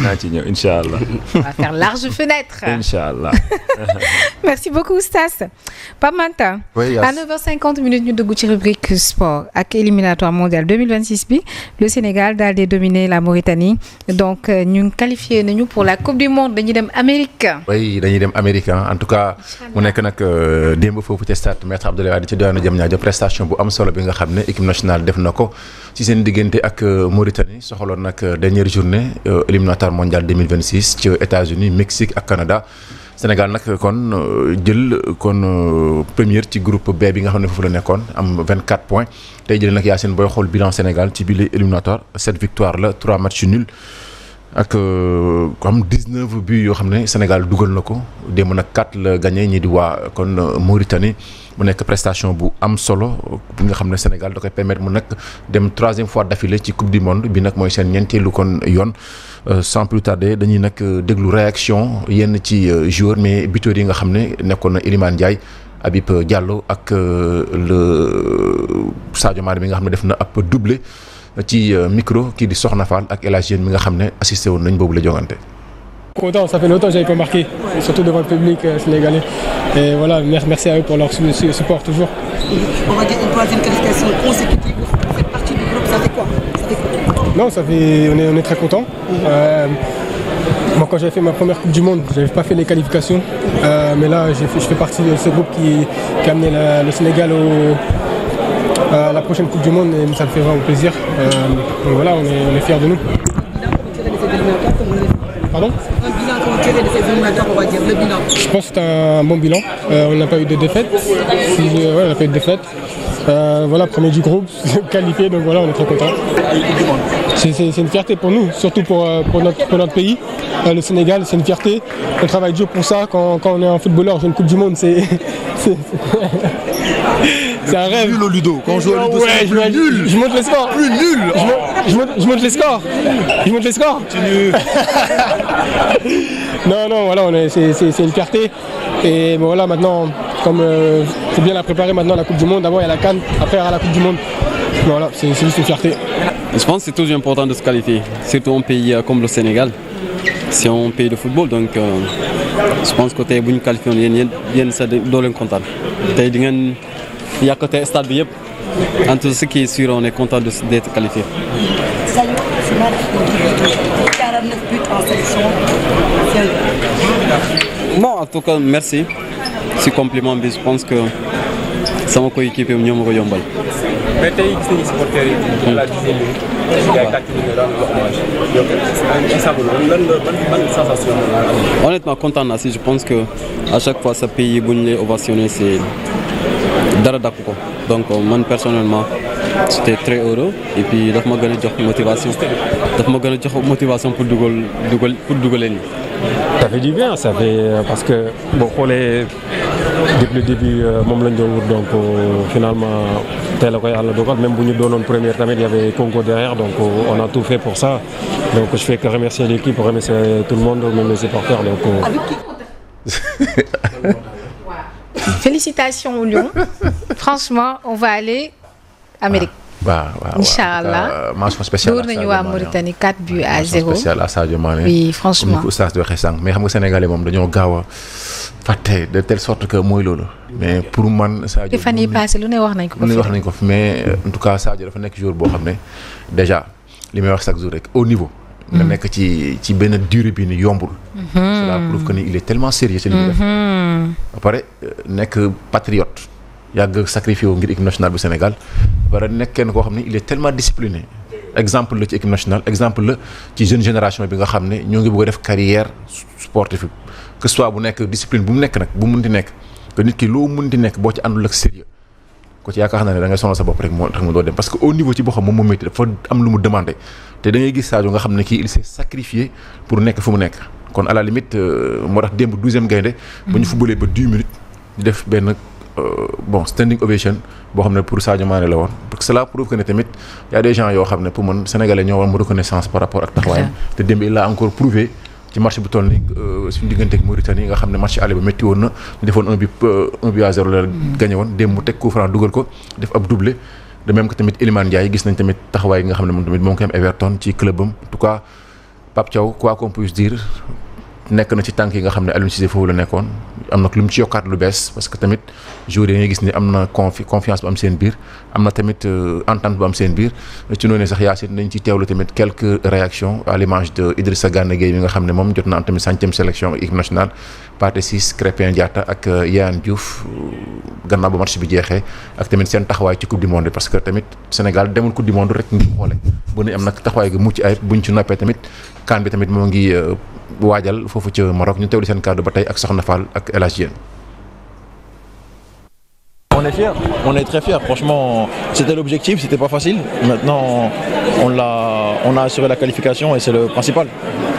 naa ci ñëw incha allah. On va faire large fenêtre. incha allah. Merci beaucoup Oustaz. Pape Manta. oui à 9h50 ñu dugg ci rubrique sport ak éliminatoire mondial 2026 bi le Sénégal daal di dominer la Mauritanie donc ñu qualifié nañu pour la coupe du monde dañuy dem Amérique. oui dañuy dem Amérique en tout cas mu nekk nag démb foofu ci stade Maître Abdoulaye Wade ci diwaanu Diamniadio prestation bu am solo bi nga xam ne équipe nationale def na ko ci seen diggante ak Mauritanie soxaloon nag dernière journée éliminatoire mondial 2026 ci États-Unis Mexique ak Canada. Sénégal nag kon jël kon première ci groupe B bi nga xam ne foofu la nekkoon am 24 points tey jëlee nag Yacine booy xool bilan Sénégal ci biir éliminatoire 7 victoires la 3 matchs nuls ak am 19 buts yoo xam ne Sénégal dugal na ko démb nag 4 la gagné ñi di waa kon Mauritanie mu nekk prestation bu am solo bi nga xam ne Sénégal da koy permettre mu nag dem 3e fois d'affilée ci coupe du monde bi nag mooy seen ñeenteelu kon yoon. Sans plus tarder dañuy nag déglu réaction yenn ci joueurs mais buteurs yi nga xam ne nekkoon na Iliman Ndiaye Habib Diallo ak le Sadio Mané bi nga xam ne def na ab doublé ci micro kii di Soxna Fall ak El Hadj Diène mi nga xam ne assisté woon nañ boobu la jogante. Content, ça fait longtemps que j'avais pas marqué, surtout devant le public sénégalais. Et voilà, merci à eux pour leur support toujours. On va dire une troisième qualification consécutive. Vous faites partie du groupe, ça fait quoi? Non, on est très content. Moi, quand j'avais fait ma première Coupe du Monde, j'avais pas fait les qualifications. Mais là, je fais partie de ce groupe qui a amené le Sénégal à la prochaine Coupe du Monde et ça me fait vraiment plaisir. Donc voilà, on est fiers de nous. Pardon? Un bilan qu'on tirait de ces éliminatoires, on va dire, le bilan. Je pense que c'est un bon bilan. On n'a pas eu de défaite. On n'a pas eu de défaite. Voilà, premier du groupe, qualifié, donc voilà, on est très contents. C'est une fierté pour nous, surtout pour notre pays. Le Sénégal, c'est une fierté. On travaille dur pour ça. Quand on est un footballeur, j'ai une Coupe du Monde, c'est un rêve. Nul au Ludo. Quand on joue au Ludo, c'est plus nul. Je monte les scores. Plus nul. Je monte les scores. Je monte les scores. Non, voilà, c'est une fierté. Et bon, voilà, maintenant, comme faut bien la préparer maintenant la Coupe du Monde. D'abord, il y a la CAN, après, il y a la Coupe du Monde. Voilà, c'est juste une fierté. Je pense que c'est toujours important de se qualifier, surtout un pays comme le Sénégal. C'est un pays de football, donc je pense que tey bu ñu qualifié woon yéen sa doo leen kontaan tey di ngeen yàqate stade bi yëpp en tout ce qui est sûr on est content d'être qualifié. Salut, c'est Marc. 49 buts en sélection. Bon, en tout cas, merci. Si compliment bi je pense que sama coéquipier ñoo ma ko yombal. mais tey gis nañu supporters yi. la dixième minute. yaay tàcc nañu rendre hommage. ban sensation la. Honnêtement kontaan naa si je pense que à chaque fois sa pays bu ñu lay ovationné c'est dara dakk ko donc man personnellement j'étais très heureux et puis daf ma gën a jox motivation pour dugaleen yi. Ça fait du bien, ça fait parce que boo xoolee depuis le début moom lañ doon wut donc finalement tey la ko yàlla dogal même bu ñu doonoon première tamit il y avait Congo derrière donc on a tout fait pour ça donc je fais que remercier l'équipe remercier tout le monde même les supporters donc. Félicitations aux Lions. Franchement, on va aller Amérique. waaw Inch'Allah. mention spéciale dóor nañu waa Mauritanie 4 buts à 0. mention spéciale à Sadio Mané. Oui, franchement comme ni ko Oustaz di waxee sànq mais xam nga Sénégalais moom dañoo gaaw a fàtte de telle sorte que mooy loolu. mais pour man Sadio. te fan yii passé lu ne wax nañ ko. lu ne wax nañ ko fi mais en tout cas Sadio dafa nekk joueur boo xam ne déjà li may wax chaque jour rek au niveau. nga nekk ci benn durée bi ni yombul. cela prouve que ni il est tellement sérieux ci li mu def. ba pare nekk patriote. yàgg sacrifié wu ngir équipe nationale bu Sénégal ba pare nekk kenn koo xam ne il est tellement discipliné exemple la ci équipe nationale exemple la ci jeune génération bi nga xam ne ñoo ngi bëgg a def carrière sportive que soit bu nekk discipline bu mu nekk nag bu munti nekk que nit ki loo munti nekk boo ci àndul ak sérieux ko ci yaakaar naa ne da ngay sonal sa bopp rek moo tax mu doo dem parce que au niveau ci boo xam moom moo métti dafa am lu mu demandé te da ngay gis Sadio nga xam ne kii il s'est sacrifié pour nekk fu mu nekk kon à la limite moo tax démb 12e gaynde ba ñu footballee ba 10 minutes di def benn standing ovation boo xam ne pour Sadio Mané la woon parce que cela prouve que ne tamit y a des gens yoo xam ne pour man sénégalais ñoo war mu reconnaissance par rapport ak taxawaayam te démb il a encore prouvé ci match bu toll ni suñu diggante ak Mauritanie nga xam ne match aller ba métti woon na ñu defoon 1 but à 0 la gagné woon démb mu teg coup franc dugal ko def ab doublé de même que tamit Iliman Ndiaye gis nañ tamit taxawaay yi nga xam ne moom tamit moo ngi koy am Everton ci club am en tout cas Pape Thiaw quoi qu'on puisse dire nekk na ci tànk yi nga xam ne Aliou Cissé foofu la nekkoon am na lu mu ci yokkaat lu bees parce que tamit joueurs yi nga gis ni am na confiance bu am seen biir am na tamit entente bu am seen biir ci noonu sax Yacine nañ ci teewlu tamit quelques réactions à l'image de Idrissa Gana Gueye mi nga xam ne moom jot na am tamit 5e sélection équipe nationale Pathé Ciss Krépin Diatta ak Yaya Diouf gannaaw ba match bi jeexee ak tamit seen taxawaay ci coupe du monde parce que tamit Sénégal demul coupe du monde rek ngi xoole bu ñu am nag taxawaay ga mucc ayib buñ ci noppee tamit CAN bi tamit moo ngi waajal foofu ca Maroc ñu teewlu seen kàddu ba tey ak Soxna Fall ak El Hadj Diène. On est fiers, on est très fiers. Franchement, c'était l'objectif, c'était pas facile. Maintenant, on a assuré la qualification et c'est le principal.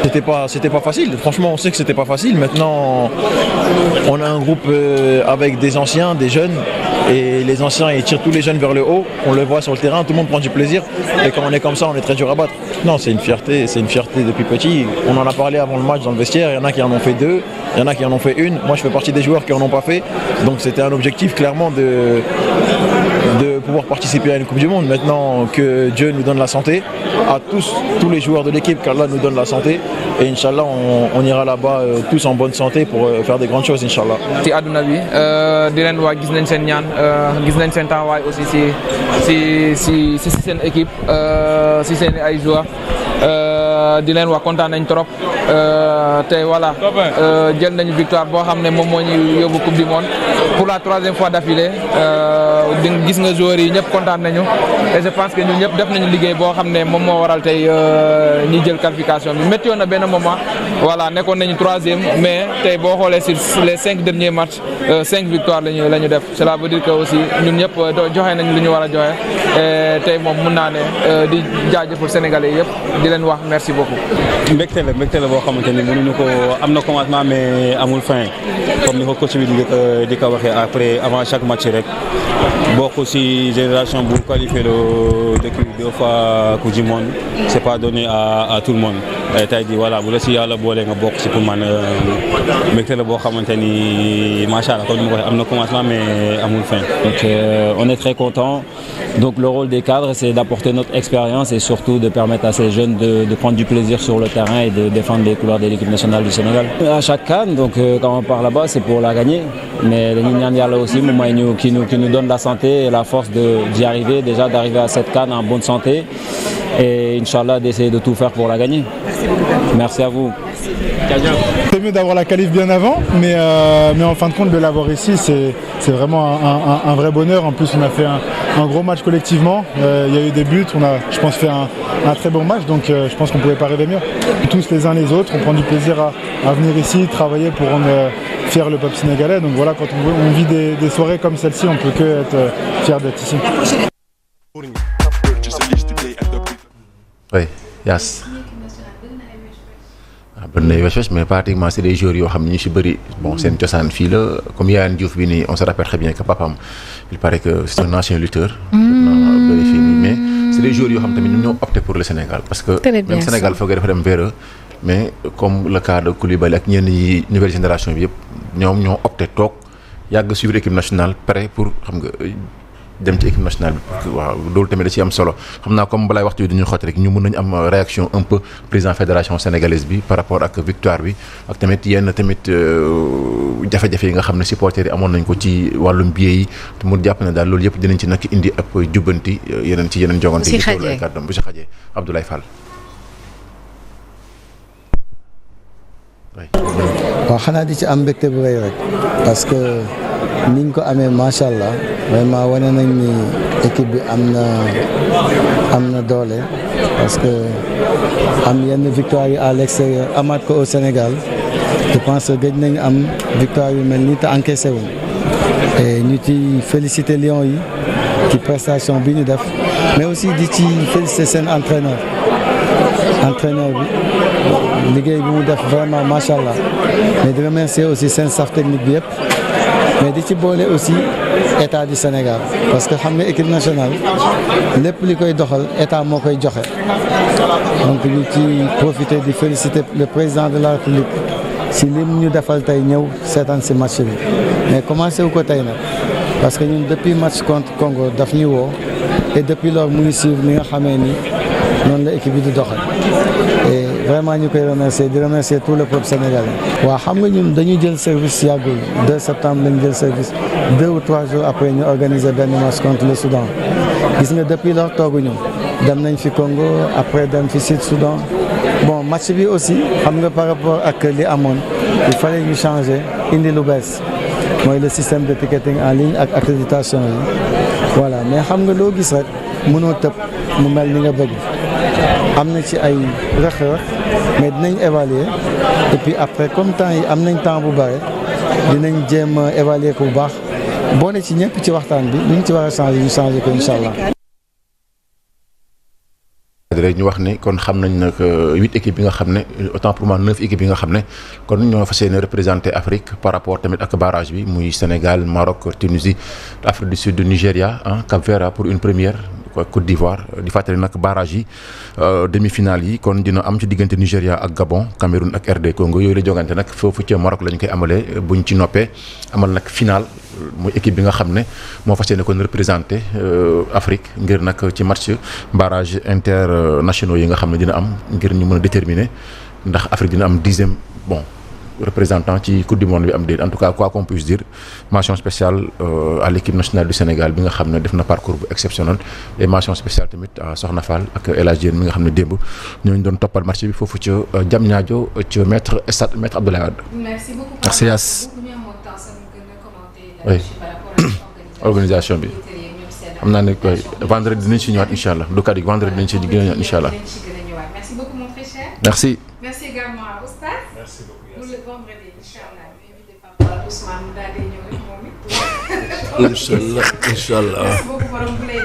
C'était pas facile. Franchement, on sait que c'était pas facile. Maintenant, on a un groupe avec des anciens, des jeunes, et les anciens ils tirent tous les jeunes vers le haut. On le voit sur le terrain, tout le monde prend du plaisir. Et quand on est comme ça, on est très dur à battre. Non, c'est une fierté depuis petit. On en a parlé avant le match dans le vestiaire. Il y en a qui en ont fait 2, il y en a qui en ont fait 1. Moi, je fais partie des joueurs qui en ont pas fait. Donc, c'était un objectif clairement de pouvoir participer à une Coupe du Monde. Maintenant que Dieu nous donne la santé, à tous les joueurs de l'équipe, qu'Allah nous donne la santé. Et Inch'Allah, on ira là-bas tous en bonne santé pour faire des grandes choses, Inch'Allah. ci àdduna bi di leen waa gis nañ seen ñaan gis nañ seen taxawaay aussi si seen équipe si seen ay joueurs di leen wax kontaan nañ trop tey voilà jël nañu victoire boo xam ne moom moo ñu yóbbu Coupe du Monde pour la 3e fois d'affilée di gis nga joueurs yi ñëpp kontaan nañu et je pense que ñun ñëpp def nañu liggéey boo xam ne moom moo waral tey ñi jël qualification bi métti woon na benn moment voilà nekkoon nañu 3e mais tey boo xoolee sur les 5 derniers matchs 5 victoires lañu def cela veut dire que aussi ñun ñëpp joxe nañu lu ñu war a joxe tey moom mun naa ne di jaajëfal Sénégalais yëpp di leen wax merci beaucoup. mbégte la boo xamante ni mënuñu ko am na commencement mais amul fin comme ni ko coach bi di ko waxee avant chaque match rek bokk ci génération bu qualifié depuis 2 fois Coupe du Monde c'est pas donné à tout le monde tey jii voilà bu la ci yàlla boole nga bokk ci pour man mbégte la boo xamante ni macha allah comme ni ma ko waxee am na commencement mais amul fin. Donc on est très content. Donc le rôle des cadres, c'est d'apporter notre expérience et surtout de permettre à ces jeunes de prendre du plaisir sur le terrain et de défendre les couleurs de l'équipe nationale du Sénégal. À chaque CAN, donc quand on part là-bas, c'est pour la gagner. Mais dañuy ñaan Yàlla aussi mu may ñu qui nous donne la santé et la force d'y arriver, déjà d'arriver à cette CAN en bonne santé et Inch'Allah d'essayer de tout faire pour la gagner. Merci à vous. C'est mieux d'avoir la qualif bien avant, mais en fin de compte de l'avoir ici, c'est vraiment un vrai bonheur. En plus, on a fait un gros match collectivement. Il y a eu des buts, on a, je pense, fait un très bon match. Donc, je pense qu'on pouvait pas rêver mieux. Tous les uns les autres, on prend du plaisir à venir ici, travailler pour rendre fier le peuple sénégalais. Donc voilà, quand on vit des soirées comme celle-ci, on peut que être fier d'être ici. Oui, yes. bëri na wesh mais pratiquement c'est des joueurs yoo xam ne ñu ci bëri bon seen cosaan fii la comme Yaya Diouf bi nii on se rappelle très bien que papam il paraît que c'est un ancien lutteur. bëri fii nii mais c'est des joueurs yoo xam tamit ñoom ñoo opté pour le Sénégal parce que même Sénégal foogee dafa dem vers eux mais comme le cas de Koulibaly ak ñenn yi nouvelle génération bi yëpp ñoom ñoo opté toog yàgg suivre équipe nationale prêt pour xam nga dem ci équipe nationale bi waaw loolu tamit da ci am solo xam naa comme balaay waxtu yi dañuy xotti rek ñu mën nañu am réaction un peu président fédération sénégalaise bi par rapport ak victoire bi ak tamit yenn tamit jafe-jafe yi nga xam ne supporters yi amoon nañ ko ci wàllum billet yi te mu jàpp ne daal loolu yëpp dinañ ci nag indi ab jubbanti yeneen ci yeneen jogante yi loolu ay kàddoom bu si xajee Abdoulaye Fall. waaw xanaa di ci am mbégte bu rëy rek parce que niñ ko amee macha allah vraiment wane nañ ni équipe bi am na doole parce que am yenn victoire yi à l'extérieur amaat ko au Sénégal je pense que gëj nañ am victoire yu mel nii te encaissé wuñ et ñu ci féliciter Lions yi ci prestation bi ñu def mais aussi di ci féliciter seen entraîneur bi liggéey bi mu def vraiment macha allah mais di remercier aussi seen staff technique bi yëpp. mais di ci boole aussi état du Sénégal parce que xam nga équipe nationale lépp li koy doxal état moo koy joxe donc ñu ci profiter di féliciter le président de la République si lim ñu defal tey ñëw seetaan si match bi mais commencé wu ko tey nag parce que ñun depuis match contre Congo daf ñu woo et depuis lors mu ngi suivre ni nga xamee ni noonu la équipe bi di doxal et vraiment ñu koy remercier di remercier tout le peuple sénégalais. waaw xam nga ñun dañu jël service yàggul 2 septembre lañu jël service 2 ou 3 jours après ñu organiser benn match contre le Soudan gis nga depuis lors tooguñu dem nañ fi Congo après dem fi Sud Soudan bon match bi aussi xam nga par rapport ak li amoon il fallait ñu changer indi lu bees mooy le système de ticketing en ligne ak accréditation yi voilà mais xam nga loo gis rek mënoo tëb mu mel ni nga bëgg am na ci ay rëq-rëq mais dinañ évaluer et puis après comme temps yi am nañ temps bu bare dinañ jéem a évaluer ko bu baax boole ci ñëpp ci waxtaan bi lu ñu ci war a changer ñu changer ko incha allah. rek ñu wax ni kon xam nañ nag 8 équipes yi nga xam ne autant pour moi 9 équipes yi nga xam ne kon ñoo fas yéene représenté Afrique par rapport tamit ak barrage bi muy Sénégal Maroc Tunisie Afrique du Sud Nigéria Cap-Vert pour une première Côte d'Ivoire di fàttali nag barrage yi demi-finale yi kon dina am ci diggante Nigéria ak Gabon Cameroun ak RD Congo yooyu la jogante nag foofu ca Maroc la ñu koy amalee buñ ci noppee amal nag finale muy équipe bi nga xam ne moo fas yéene kon représenté Afrique ngir nag ci match barrage internationaux yi nga xam ne dina am ngir ñu mën a déterminer ndax Afrique dina am 10e représentant ci coupe du monde bi am déet en tout cas quoi qu'on puisse dire mention spéciale à l'équipe nationale du Sénégal bi nga xam ne def na parcours bu exceptionnel et mention spéciale tamit à Soxna Fall ak El Hadj Diène mi nga xam ne démb ñooñu doon toppal match bi foofu ca Diamniadio ca maître Abdoulaye Wade. Merci beaucoup. Merci Yass. Oui organisation bi xam naa ne koy vendredi dinañ ci ñëwaat incha allah du kaddu vendredi dinañ ci gën a ñëwaat incha allah. Merci beaucoup mon très cher. Merci. Merci également à Oustaz. Merci beaucoup. Pour le vendredi incha allah ñu invité Papa Ousmane mu daal di ñëw rek moom it. incha allah. Merci beaucoup borom bu lay